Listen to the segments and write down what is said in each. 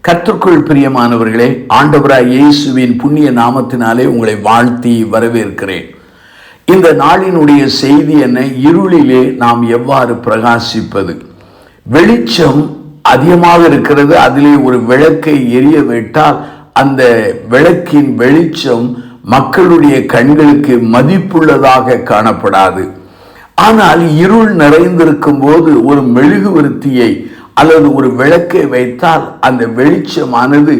கர்த்தருக்குள் பிரியமானவர்களே, ஆண்டவராய் இயேசுவின் புண்ணிய நாமத்தினாலே உங்களை வாழ்த்தி வரவேற்கிறேன். இந்த நாளினுடைய செய்தி என்ன? இருளிலே நாம் எவ்வாறு பிரகாசிப்பது? வெளிச்சம் அதிகமாக இருக்கிறது. அதிலே ஒரு விளக்கை எரிய விட்டால் அந்த விளக்கின் வெளிச்சம் மக்களுடைய கண்களுக்கு மதிப்புள்ளதாக காணப்படாது. ஆனால் இருள் நிறைந்திருக்கும் போது ஒரு மெழுகுவர்த்தியை அல்லது ஒரு விளக்கை வைத்தால் அந்த வெளிச்சமானது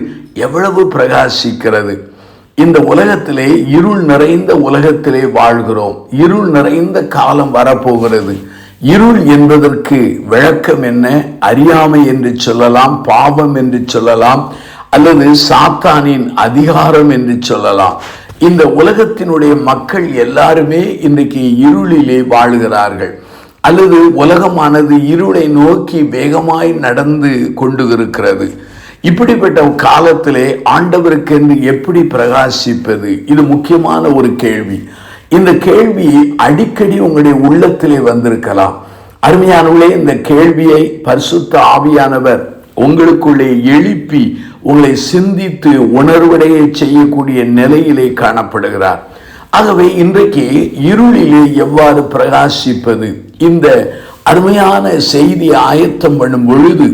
எவ்வளவு பிரகாசிக்கிறது. இந்த உலகத்திலே இருள் நிறைந்த உலகத்திலே வாழ்கிறோம். இருள் நிறைந்த காலம் வரப்போகிறது. இருள் என்பதற்கு விளக்கம் என்ன? அறியாமை என்று சொல்லலாம், பாவம் என்று சொல்லலாம், அல்லது சாத்தானின் அதிகாரம் என்று சொல்லலாம். இந்த உலகத்தினுடைய மக்கள் எல்லாருமே இன்றைக்கு இருளிலே வாழுகிறார்கள், அல்லது உலகமானது இருளை நோக்கி வேகமாய் நடந்து கொண்டு இருக்கிறது. இப்படிப்பட்ட காலத்திலே ஆண்டவருக்கென்று எப்படி பிரகாசிப்பது? இது முக்கியமான ஒரு கேள்வி. இந்த கேள்வி அடிக்கடி உங்களுடைய உள்ளத்திலே வந்திருக்கலாம். அருமையானவர்களே, இந்த கேள்வியை பரிசுத்த ஆவியானவர் உங்களுக்குள்ளே எழுப்பி உங்களை சிந்தித்து உணர்வடைய செய்யக்கூடிய நிலையிலே காணப்படுகிறார். ஆகவே இன்றைக்கு இருளிலே எவ்வாறு பிரகாசிப்பது? இந்த அருமையான செய்தி ஆயத்தம் பண்ணும் பொழுது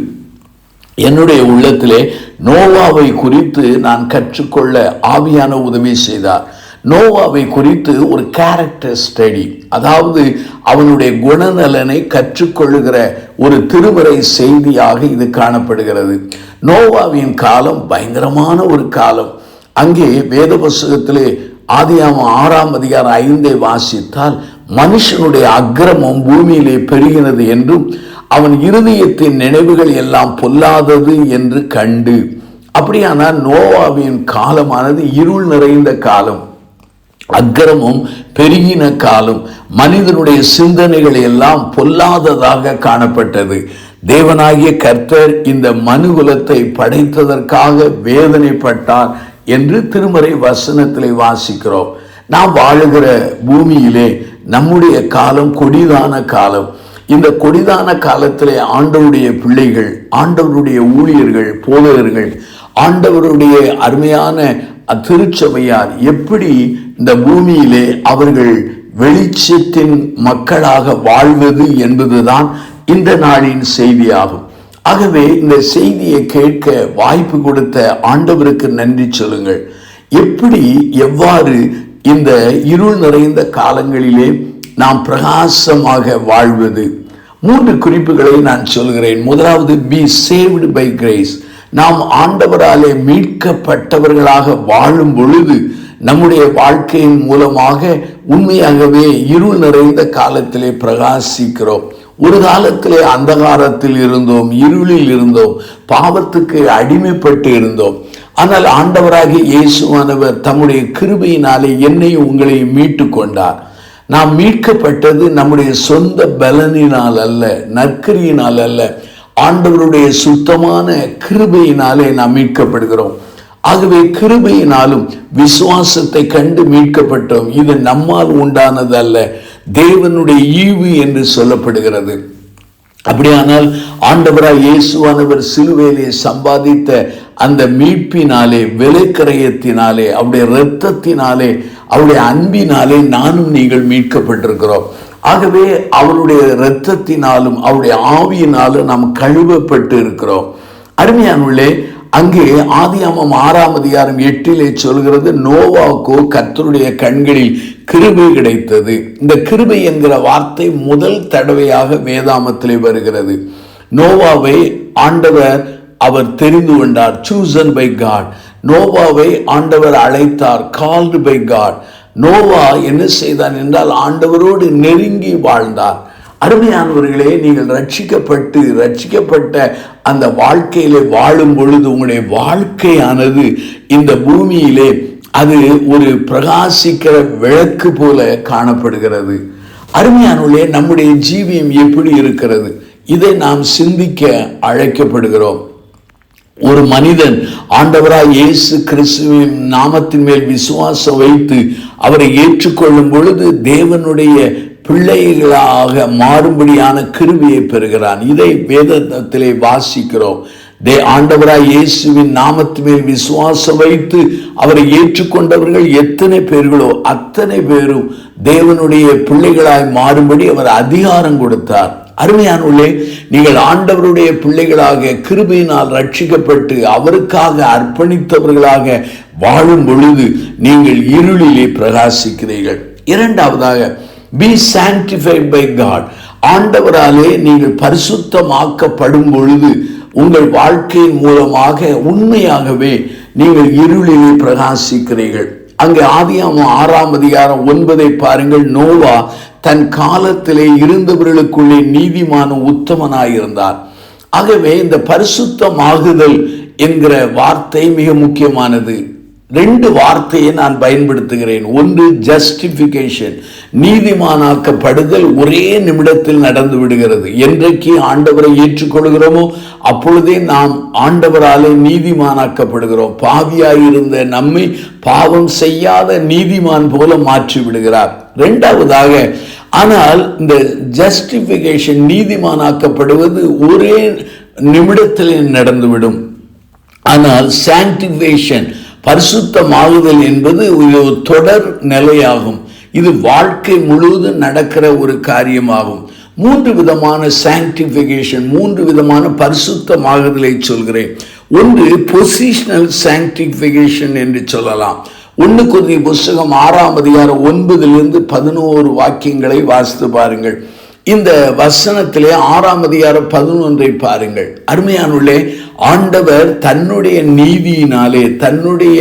என்னுடைய உள்ளத்திலே நோவாவை குறித்து நான் கற்றுக்கொள்ள ஆவியான உதவி செய்தார். நோவாவை குறித்து ஒரு கேரக்டர் ஸ்டடி, அதாவது அவனுடைய குணநலனை கற்றுக்கொள்ளுகிற ஒரு திருமறை செய்தியாக இது காணப்படுகிறது. நோவாவின் காலம் பயங்கரமான ஒரு காலம். அங்கே வேத புத்தகத்திலே ஆதியாகமம் 6ஆம் அதிகாரம் 5 வாசித்தால், மனுஷனுடைய அக்கிரமம் பூமியிலே பெருகினது என்றும் அவன் இருதயத்தின் நினைவுகள் எல்லாம் பொல்லாதது என்று கண்டு. அப்படியானால் நோவாவின் காலமானது இருள் நிறைந்த காலம், அக்கிரமம் பெருகின காலம், மனிதனுடைய சிந்தனைகள் எல்லாம் பொல்லாததாக காணப்பட்டது. தேவனாகிய கர்த்தர் இந்த மனுகுலத்தை படைத்ததற்காக வேதனைப்பட்டார் என்று திருமறை வசனத்திலே வாசிக்கிறோம். நாம் வாழுகிற பூமியிலே நம்முடைய காலம் கொடிதான காலம். இந்த கொடிதான காலத்திலே ஆண்டவருடைய பிள்ளைகள், ஆண்டவருடைய ஊழியர்கள், போதகர்கள், ஆண்டவருடைய அருமையான திருச்சபையார் எப்படி இந்த பூமியிலே அவர்கள் வெளிச்சத்தின் மக்களாக வாழ்வது என்பதுதான் இந்த நாளின் செய்தியாகும். ஆகவே இந்த செய்தியை கேட்க வாய்ப்பு கொடுத்த ஆண்டவருக்கு நன்றி சொல்லுங்கள். எவ்வாறு இந்த இருள் நிறைந்த காலங்களிலே நாம் பிரகாசமாக வாழ்வது? 3 குறிப்புகளை நான் சொல்கிறேன். முதலாவது, பி சேவ்டு பை கிரேஸ். நாம் ஆண்டவராலே மீட்கப்பட்டவர்களாக வாழும் பொழுது நம்முடைய வாழ்க்கையின் மூலமாக உண்மையாகவே இருள் நிறைந்த காலத்திலே பிரகாசிக்கிறோம். ஒரு காலத்திலே அந்தகாரத்தில் இருந்தோம், இருளில் இருந்தோம், பாவத்துக்கு அடிமைப்பட்டு இருந்தோம். ஆனால் ஆண்டவராகிய இயேசுவானவர் தம்முடைய கிருபையினாலே என்னையும் உங்களை மீட்டு கொண்டார். நாம் மீட்கப்பட்டது நம்முடைய சொந்த பலனினால் அல்ல, நற்கிரியினால் அல்ல, ஆண்டவருடைய சுத்தமான கிருபையினாலே நாம் மீட்கப்படுகிறோம். ஆகவே கிருபையினாலும் விசுவாசத்தை கண்டு மீட்கப்பட்டோம். இது நம்மால் உண்டானது அல்ல, தேவனுடைய ஈவு என்று சொல்லப்படுகிறது. அப்படியானால் ஆண்டவராய் இயேசுவானவர் சிலுவையிலே சம்பாதித்த அந்த மீட்பினாலே, விலைக்கிரயத்தினாலே, அவருடைய இரத்தத்தினாலே, அவருடைய அன்பினாலே நானும் நீங்கள் மீட்கப்பட்டிருக்கிறோம். ஆகவே அவருடைய இரத்தத்தினாலும் அவருடைய ஆவியினாலும் நாம் கழுவப்பட்டு இருக்கிறோம். அருமையானவர்களே, அங்கே ஆதியாகமம் 6ஆம் அதிகாரம் 8 சொல்கிறது, நோவாவுக்கோ கர்த்தருடைய கண்களில் கிருபை கிடைத்தது. இந்த கிருபை என்கிற வார்த்தை முதல் தடவையாக வேதாமத்திலே வருகிறது. நோவாவை ஆண்டவர் அவர் தெரிந்து கொண்டார், chosen by God. நோவாவை ஆண்டவர் அழைத்தார், called by God. நோவா என்ன செய்தான் என்றால் ஆண்டவரோடு நெருங்கி வாழ்ந்தார். அருமையானவர்களே, நீங்கள் ரட்சிக்கப்பட்ட அந்த வாழ்க்கையிலே வாழும் பொழுது உங்களுடைய வாழ்க்கையானது இந்த பூமியிலே அது ஒரு பிரகாசிக்கிற விளக்கு போல காணப்படுகிறது. அருமையானவர்களே, நம்முடைய ஜீவியம் எப்படி இருக்கிறது? இதை நாம் சிந்திக்க அழைக்கப்படுகிறோம். ஒரு மனிதன் ஆண்டவராய் இயேசு கிறிஸ்துவின் நாமத்தின் மேல் விசுவாசம் வைத்து அவரை ஏற்றுக்கொள்ளும் பொழுது தேவனுடைய பிள்ளைகளாக மாறும்படியான கிருபையை பெறுகிறான். இதை வேதத்திலே வாசிக்கிறோம். ஆண்டவராய் இயேசுவின் நாமத்து மேல் விசுவாசம் வைத்து அவரை ஏற்றுக்கொண்டவர்கள் எத்தனை பேர்களோ அத்தனை பேரும் தேவனுடைய பிள்ளைகளாய் மாறும்படி அவர் அதிகாரம் கொடுத்தார். அருமையானவர்களே, நீங்கள் ஆண்டவருடைய பிள்ளைகளாக கிருபையினால் ரட்சிக்கப்பட்டு அவருக்காக அர்ப்பணித்தவர்களாக வாழும் பொழுது நீங்கள் இருளிலே பிரகாசிக்கிறீர்கள். இரண்டாவதாக, be sanctified by God. ஆண்டவராலே நீங்கள் பரிசுத்தமாக்கப்படும் பொழுது உங்கள் வாழ்க்கையின் மூலமாக உண்மையாகவே நீங்கள் இருளிலே பிரகாசிக்கிறீர்கள். அங்கே ஆதியாகமம் 6:9 பாருங்கள். நோவா தன் காலத்திலே இருந்தவர்களுக்குள்ளே நீதிமான உத்தமனாயிருந்தார். ஆகவே இந்த பரிசுத்தமாகுதல் என்கிற வார்த்தை மிக முக்கியமானது. 2 வார்த்தையை நான் பயன்படுத்துகிறேன். ஒன்று ஜஸ்டிபிகேஷன், நீதிமானாக்கப்படுதல் ஒரே நிமிடத்தில் நடந்து விடுகிறது. என்றைக்கு ஆண்டவரை ஏற்றுக்கொள்கிறோமோ அப்பொழுதே நாம் ஆண்டவராலே நீதிமானாக்கப்படுகிறோம். பாவியாயிருந்த நம்மை பாவம் செய்யாத நீதிமான் போல மாற்றி விடுகிறார். இரண்டாவதாக, ஆனால் இந்த ஜஸ்டிபிகேஷன், நீதிமானாக்கப்படுவது ஒரே நிமிடத்தில் நடந்துவிடும். ஆனால் சாங்டிஃபிகேஷன், பரிசுத்தமாகுதல் என்பது ஒரு தொடர் நிலையாகும். இது வாழ்க்கை முழுவதும் நடக்கிற ஒரு காரியமாகும். 3 விதமான சாங்டிஃபிகேஷன், 3 விதமான பரிசுத்தமாகுதலை சொல்கிறேன். ஒன்று பொசிஷனல் சாங்டிஃபிகேஷன் என்று சொல்லலாம். 1 கொரிந்தியர் புத்தகம் 6:9-11 வாக்கியங்களை வாசித்து பாருங்கள். இந்த வசனத்திலே 6:11 பாருங்கள். அருமையானுள்ளே, ஆண்டவர் தன்னுடைய நீதியினாலே, தன்னுடைய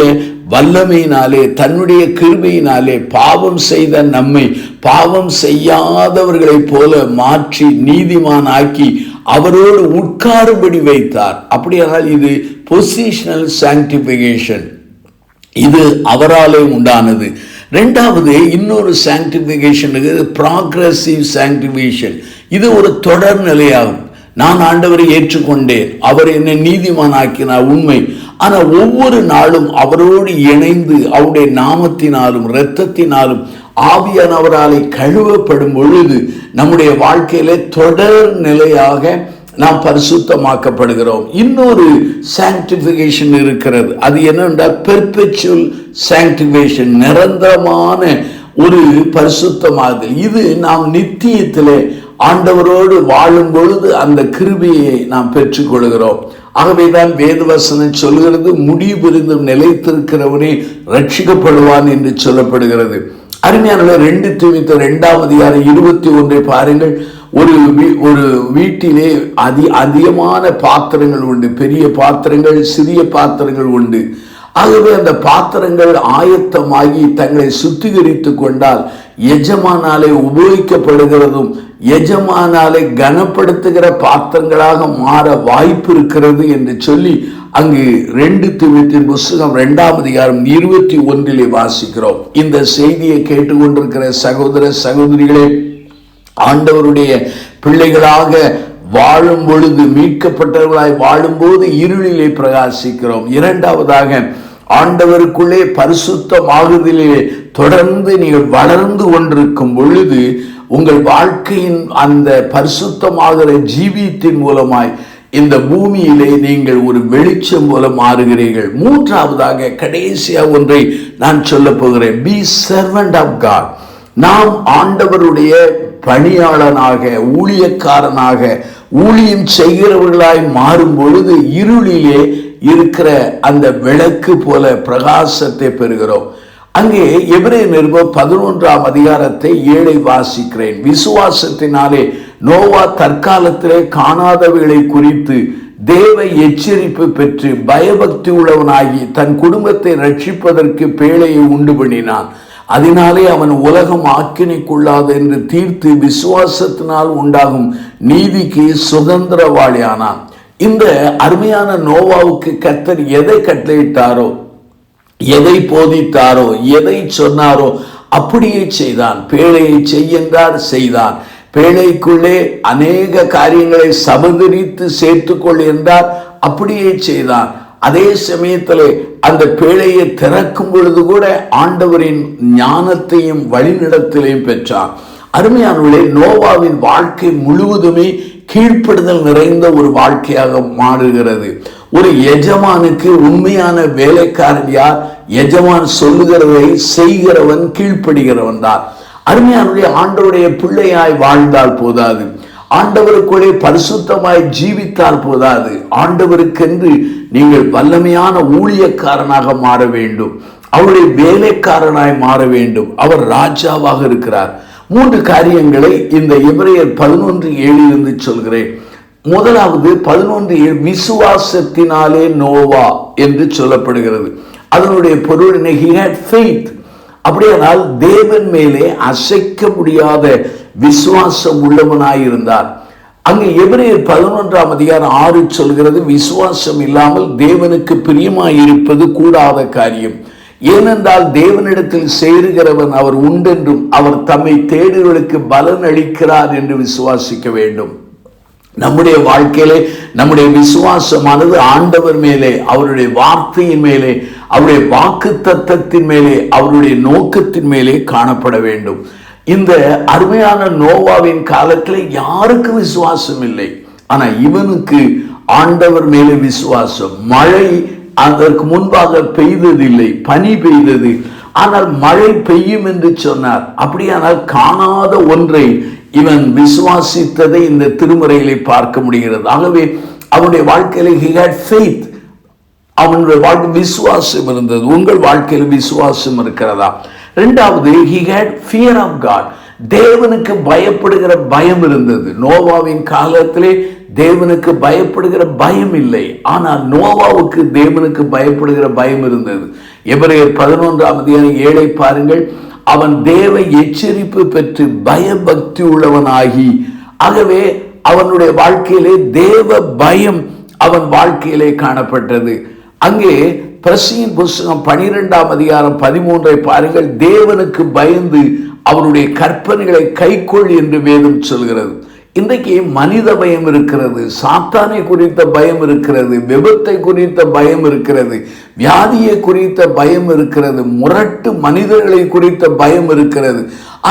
வல்லமையினாலே, தன்னுடைய கிருபையினாலே பாவம் செய்த நம்மை பாவம் செய்யாதவர்களைப் போல மாற்றி நீதிமானாக்கி அவரோடு உட்காரும்படி வைத்தார். அப்படியானால் இது பொசிஷனல் சாங்டிஃபிகேஷன், இது அவராலே உண்டானது. ரெண்டாவது, இன்னொரு சாங்டிஃபிகேஷன், ப்ராக்ரஸிவ் சாங்டிஃபிகேஷன். இது ஒரு தொடர் நிலையாகும். நான் ஆண்டவரை ஏற்றுக்கொண்டேன், அவர் என்னை நீதிமானாக்கினார், உண்மை. ஆனால் ஒவ்வொரு நாளும் அவரோடு இணைந்து அவருடைய நாமத்தினாலும் இரத்தத்தினாலும் ஆவியானவராலே கழுவப்படும் பொழுது நம்முடைய வாழ்க்கையில தொடர் நிலையாக நாம் பரிசுத்தமாக்கப்படுகிறோம். இன்னொரு சாங்டிஃபிகேஷன் இருக்கிறது. அது என்னென்றால் பெர்பெச்சுவல் சாங்டிஃபிகேஷன், நிரந்தரமான ஒரு பரிசுத்தமாகுதல். இது நாம் நித்தியத்திலே ஆண்டவரோடு வாழும் பொழுது அந்த கிருபையை நாம் பெற்றுக்கொள்கிறோம். ஆகவேதான் வேதவசனம் சொல்கிறது, முடிவு பெரிதும் நிலைத்திருக்கிறவனே ரட்சிக்கப்படுவான் என்று சொல்லப்படுகிறது. அருமையான 2 தீமோத்தேயு 2:21 பாருங்கள். ஒரு வீட்டிலே அதிகமான பாத்திரங்கள் உண்டு. பெரிய பாத்திரங்கள், சிறிய பாத்திரங்கள் உண்டு. ஆகவே அந்த பாத்திரங்கள் ஆயத்தமாகி தங்களை சுத்திகரித்து கொண்டால் எஜமானாலே உபயோகிக்கப்படுகிறதும் எஜமானாலே கனப்படுத்துகிற பாத்திரங்களாக மாற வாய்ப்பு இருக்கிறது என்று சொல்லி அங்கு 2 தீமோத்தேயு புத்தகம் 2:21 வாசிக்கிறோம். இந்த செய்தியை கேட்டுக்கொண்டிருக்கிற சகோதர சகோதரிகளே, ஆண்டவருடைய பிள்ளைகளாக வாழும் பொழுது, மீட்கப்பட்டவர்களாய் வாழும்போது இருளிலே பிரகாசிக்கிறோம். இரண்டாவதாக, ஆண்டவருக்குள்ளே பரிசுத்தமாகுதலிலே தொடர்ந்து நீங்கள் வளர்ந்து கொண்டிருக்கும் பொழுது உங்கள் வாழ்க்கையின் அந்த பரிசுத்தமாகிற ஜீவியத்தின் மூலமாய் இந்த பூமியிலே நீங்கள் ஒரு வெளிச்சம் போல மாறுகிறீர்கள். மூன்றாவதாக, கடைசியாக ஒன்றை நான் சொல்ல போகிறேன். Be servant of God. நாம் ஆண்டவருடைய பணியாளனாக, ஊழியக்காரனாக, ஊழியம் செய்கிறவர்களாய் மாறும் பொழுது இருளிலே இருக்கிற அந்த விளக்கு போல பிரகாசத்தை பெறுகிறோம். அங்கே எபிரேயர் நிருபம் 11:7 வாசிக்கிறேன். விசுவாசத்தினாலே நோவா தற்காலத்திலே காணாதவைகளை குறித்து தேவ எச்சரிப்பு பெற்று பயபக்தி உள்ளவனாகி தன் குடும்பத்தை ரட்சிப்பதற்கு பேழையை உண்டு பண்ணினான். அதனாலே அவன் உலகம் ஆக்கினைக்குள்ளாது என்று தீர்த்து விசுவாசத்தினால் உண்டாகும் நீதிக்கு சுதந்திரவாளியானான். இந்த அருமையான நோவாவுக்கு கர்த்தர் எதை கட்டளையிட்டாரோ, எதை போதித்தாரோ, எதை சொன்னாரோ அப்படியே செய்தான். பேழையை செய்யென்றார், செய்தான். பேழைக்குள்ளே அநேக காரியங்களை சபதரித்து சேர்த்துக்கொள் என்றார், அப்படியே செய்தான். அதே சமயத்தில் அந்த பேழையை திறக்கும் பொழுது கூட ஆண்டவரின் ஞானத்தையும் வழிநடத்தலையும் பெற்றான். அருமையானவர்களே, நோவாவின் வாழ்க்கை முழுவதுமே கீழ்ப்படுதல் நிறைந்த ஒரு வாழ்க்கையாக மாறுகிறது. ஒரு எஜமானுக்கு உண்மையான வேலைக்காரன் யார்? எஜமான் சொல்லுகிறதை செய்கிறவன், கீழ்ப்படுகிறவன் தான். அருமையானுடைய ஆண்டவருடைய பிள்ளையாய் வாழ்ந்தால் போதாது, ஆண்டவருக்குள்ளே பரிசுத்தமாய் ஜீவித்தால் போதாது, ஆண்டவருக்கென்று நீங்கள் வல்லமையான ஊழியக்காரனாக மாற வேண்டும், அவருடைய வேலைக்காரனாய் மாற வேண்டும். அவர் ராஜாவாக இருக்கிறார். 3 காரியங்களை இந்த எபிரேயர் 11:7 சொல்கிறேன். முதலாவது 11:7 விசுவாசத்தினாலே நோவா என்று சொல்லப்படுகிறது. அதனுடைய பொருள் he had faith. அப்படியானால் தேவன் மேலே அசைக்க முடியாத விசுவாசம் உள்ளவனாயிருந்தார். அங்கே எபிரேயர் 11:6 சொல்கிறது, விசுவாசம் இல்லாமல் தேவனுக்கு பிரியமாயிருப்பது கூடாத காரியம். ஏனென்றால் தேவனிடத்தில் சேருகிறவன் அவர் உண்டென்றும் அவர் தம்மை தேடுகளுக்கு பலன் அளிக்கிறார் என்று விசுவாசிக்க வேண்டும். நம்முடைய வாழ்க்கையிலே நம்முடைய விசுவாசமானது ஆண்டவர் மேலே, அவருடைய வார்த்தையின் மேலே, அவருடைய வாக்குத்தத்தத்தின் மேலே, அவருடைய நோக்கத்தின் மேலே காணப்பட வேண்டும். இந்த அருமையான நோவாவின் காலத்தில் யாருக்கு விசுவாசம் இல்லை, ஆனா இவனுக்கு ஆண்டவர் மேலே விசுவாசம். மழை அதற்கு முன்பாக பெய்ததில்லை, பனி பெய்தது, ஆனால் மழை பெய்யும் என்று சொன்னார். அப்படியானால் காணாத ஒன்றை இவன் விசுவாசித்ததை இந்த திருமுறையிலே பார்க்க முடிகிறது. ஆகவே அவனுடைய வாழ்க்கையில he had faith, அவனுடைய வாழ்க்கை விசுவாசம் இருந்தது. உங்கள் வாழ்க்கையில் விசுவாசம் இருக்கிறதா? இரண்டாவது he had fear of God, தேவனுக்கு பயப்படுகிற பயம் இருந்தது. நோவாவின் காலத்திலே தேவனுக்கு பயப்படுகிற பயம் இல்லை, ஆனால் நோவாவுக்கு தேவனுக்கு பயப்படுகிற பயம் இருந்தது. எபிரேயர் 11:7 பாருங்கள், அவன் தேவ எச்சரிப்பு பெற்று பயபக்தி உள்ளவனாகி. ஆகவே அவனுடைய வாழ்க்கையிலே தேவ பயம் அவன் வாழ்க்கையிலே காணப்பட்டது. அங்கே பிரசியின் புஸ்தகம் 12:13 பாருங்கள், தேவனுக்கு பயந்து அவருடைய கற்பனைகளை கைக்கொள் என்று வேதம் சொல்கிறது. இன்றைக்கு மனித பயம் இருக்கிறது, சாத்தானை குறித்த பயம் இருக்கிறது, விபத்தை குறித்த பயம் இருக்கிறது, வியாதியை குறித்த பயம் இருக்கிறது, முரட்டு மனிதர்களை குறித்த பயம் இருக்கிறது.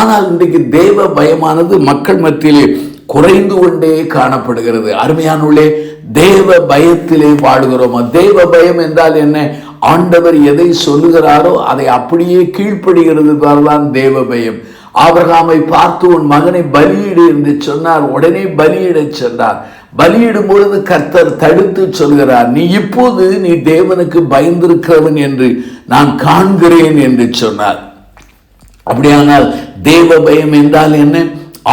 ஆனால் இன்றைக்கு தேவ பயமானது மக்கள் மத்தியிலே குறைந்து கொண்டே காணப்படுகிறது. அருமையானுள்ளே, தேவ பயத்திலே வாழுகிறோமா? தேவ பயம் என்றால் என்ன? ஆண்டவர் எதை சொல்லுகிறாரோ அதை அப்படியே கீழ்ப்படுகிறது தான் தேவ பயம். ஆபிரகாமை பார்த்து உன் மகனை பலியிடு என்று சொன்னார், உடனே பலியிட சொன்னார். பலியிடும் பொழுது கர்த்தர் தடுத்து சொல்கிறார், நீ இப்போது நீ தேவனுக்கு பயந்திருக்கிறவன் என்று நான் காண்கிறேன் என்று சொன்னார். அப்படியானால் தேவ பயம் என்றால் என்ன?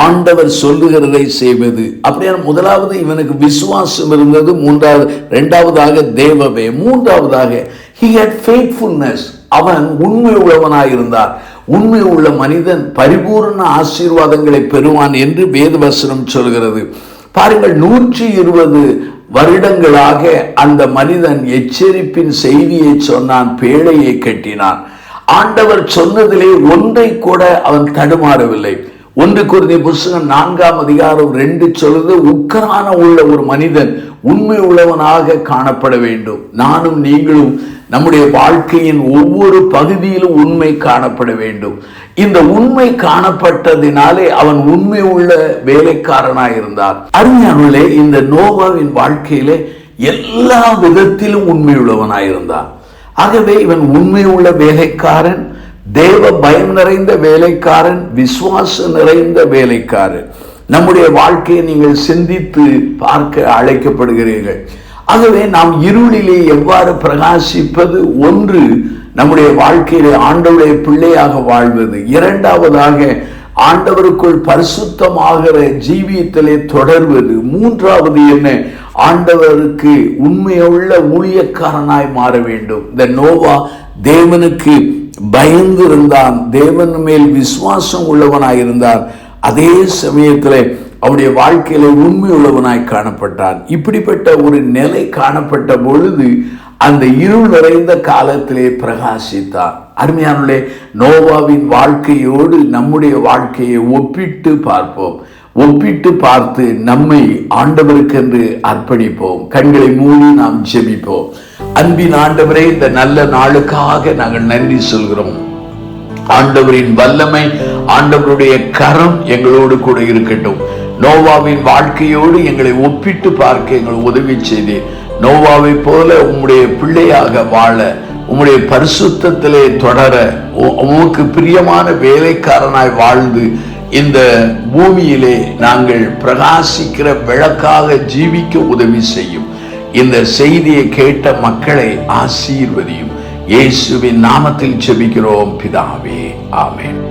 ஆண்டவர் சொல்லுகிறதை செய்வது. அப்படியான முதலாவது இவனுக்கு விசுவாசம் இருந்தது. இரண்டாவதாக தேவ பயம். மூன்றாவதாக he had faithfulness, அவன் உண்மை உள்ளவனாயிருந்தார். உண்மை உள்ள மனிதன் பரிபூர்ண ஆசீர்வாதங்களை பெறுவான் என்று வேதவசனம் சொல்கிறது. பாருங்கள், 120 வருடங்களாக அந்த மனிதன் எச்சரிப்பின் செய்தியை சொன்னான், பேழையை கட்டினான். ஆண்டவர் சொன்னதிலே ஒன்றை கூட அவன் தடுமாறவில்லை. 1 கொரிந்தியர் புஸ்தகம் 4:2 சொல்லுது, உக்கரான உள்ள ஒரு மனிதன் உண்மை உள்ளவனாக காணப்பட வேண்டும். நானும் நீங்களும் நம்முடைய வாழ்க்கையின் ஒவ்வொரு பகுதியிலும் உண்மை காணப்பட வேண்டும். இந்த உண்மை காணப்பட்டதினாலே அவன் உண்மை உள்ள வேலைக்காரனாய் இருந்தார். அருமையானவர்களே, இந்த நோவாவின் வாழ்க்கையிலே எல்லா விதத்திலும் உண்மை உள்ளவனாயிருந்தான். ஆகவே இவன் உண்மை உள்ள வேலைக்காரன், தேவ பயம் நிறைந்த வேலைக்காரன், விசுவாசம் நிறைந்த வேலைக்காரன். நம்முடைய வாழ்க்கையை நீங்கள் சிந்தித்து பார்க்க அழைக்கப்படுகிறீர்கள். ஆகவே நாம் இருளிலே எவ்வாறு பிரகாசிப்பது? ஒன்று, நம்முடைய வாழ்க்கையிலே ஆண்டவருடைய பிள்ளையாக வாழ்வது. இரண்டாவதாக ஆண்டவருக்குள் பரிசுத்தமாகிற ஜீவியத்திலே தொடர்வது. மூன்றாவது என்ன? ஆண்டவருக்கு உண்மையுள்ள ஊழியக்காரனாய் மாற வேண்டும். இந்த நோவா தேவனுக்கு பயந்து இருந்தான், தேவன் மேல் விசுவாசம் உள்ளவனாயிருந்தான். அதே சமயத்தில் அவருடைய வாழ்க்கையில உண்மை உள்ளவனாய் காணப்பட்டான். இப்படிப்பட்ட ஒரு நிலை காணப்பட்ட பொழுது அந்த இருள் நிறைந்த காலத்திலே பிரகாசித்தார். அருமையானே, நோவாவின் வாழ்க்கையோடு நம்முடைய வாழ்க்கையை ஒப்பிட்டு பார்ப்போம். ஒப்பிட்டு பார்த்து நம்மை ஆண்டவருக்கென்று அர்ப்பணிப்போம். கண்களை மூடி நாம் ஜெபிப்போம். அன்பின் ஆண்டவரே, இந்த நல்ல நாளுக்காக நாங்கள் நன்றி சொல்கிறோம். ஆண்டவரின் வல்லமை, ஆண்டவருடைய கரம் எங்களோடு கூட இருக்கட்டும். நோவாவின் வாழ்க்கையோடு எங்களை ஒப்பிட்டு பார்க்க எங்கள் உதவி செய்தீர். நோவாவை போல உம்முடைய பிள்ளையாக வாழ, உம்முடைய பரிசுத்தத்திலே தொடர, உமக்கு பிரியமான வேலைக்காரனாய் வாழ்ந்து இந்த பூமியிலே நாங்கள் பிரகாசிக்கிற விளக்காக ஜீவிக்க உதவி செய்யும். இந்த செய்தியை கேட்ட மக்களை ஆசீர்வதியும். இயேசுவின் நாமத்தில் ஜெபிக்கிறோம் பிதாவே, ஆமென்.